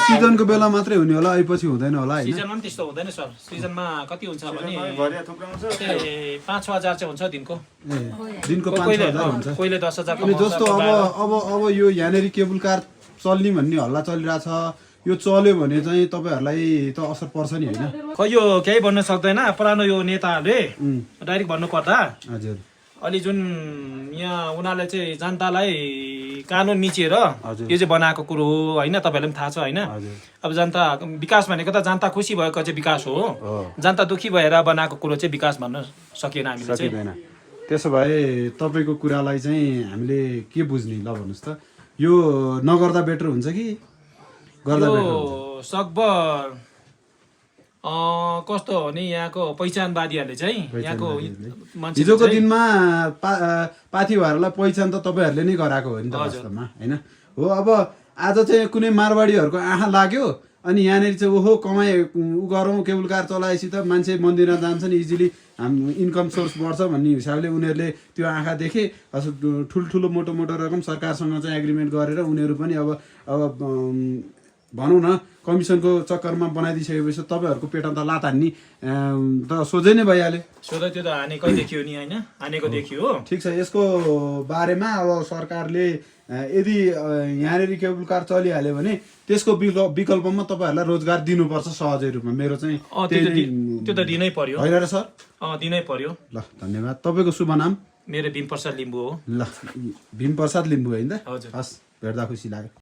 सिजनको बेला मात्रै हुने होला, अहिपछि हुँदैन होला हैन? सिजनमा पनि त्यस्तो हुँदैन सर। सिजनमा कति हुन्छ भने भरिया थुप्रो हुन्छ 5-6 हजार चाहिँ हुन्छ दिनको। दिनको 5-6 हजार हुन्छ। कोहीले 10,000 अनि जस्तो अब यो यहाँनेरि केबल कार चल्ने भन्ने हल्ला चलिरहेछ, यो चल्यो भने चाहिँ तपाईहरुलाई त असर पर्छ नि हैन? खै यो केही भन्न सक्दैन। पुरानो यो नेताहरूले डाइरेक्ट भन्नु पर्दा हजुर अलि जुन यहाँ उनीहरूले चाहिँ जनतालाई कानुन मिचेर यो चाहिँ बनाएको कुरो हो हैन, तपाईहरुलाई पनि थाहा छ हैन? अब जनता विकास भनेको त जनता खुसी भएको चाहिँ विकास हो। जनता दुखी भएर बनाएको कुरो चाहिँ विकास भन्न सकिएन हामीले चाहिँ। सकिँदैन। त्यसो भए तपाईको कुरालाई चाहिँ हामीले के बुझ्ने ल भन्नुस् त? यो नगर्दा बेटर हुन्छ कि गर्दा बेटर हुन्छ? यो सकभर कस्तो हो भने यहाँको पहिचानवादीहरूले चाहिँ यहाँको मान्छे हिजोको दिनमा पाथीभारलाई पहिचान त तपाईहरुले नै गराएको हो नि त वास्तवमा हैन? हो अब आज चाहिँ कुनै मारवाडीहरुको आँखा लाग्यो अनि यहाँनेरि चाहिँ ओहो कमाइ उ गरौँ, केबल कार चलाएपछि त मान्छे मन्दिरमा जान्छन्, इजिली इन्कम सोर्स बढ्छ भन्ने हिसाबले उनीहरूले त्यो आँखा देखे। ठुल्ठुलो मोटो मोटो रकम सरकारसँग चाहिँ एग्रिमेन्ट गरेर उनीहरू पनि अब भनौँ न कमिसनको चक्करमा बनाइदिइसकेपछि तपाईँहरूको पेटमा त लात हान्ने त सोझै नै भइहाल्यो। सोझै त्यो त हानेकै देखियो नि हैन? हानेको देखियो हो। ठिक छ, यसको बारेमा अब सरकारले यदि यहाँनेरि केबल कार चलिहाल्यो भने त्यसको विकल्पमा तपाईँहरूलाई रोजगार दिनुपर्छ सहजै रूपमा। मेरो चाहिँ त्यो त दिनै पर्यो होइन र सर? दिनै पर्यो। ल धन्यवाद। तपाईँको शुभ नाम? मेरो भीमप्रसाद लिम्बू हो। ल भीमप्रसाद लिम्बू होइन त? हजुर। हस्, भेट्दा खुसी लाग्यो।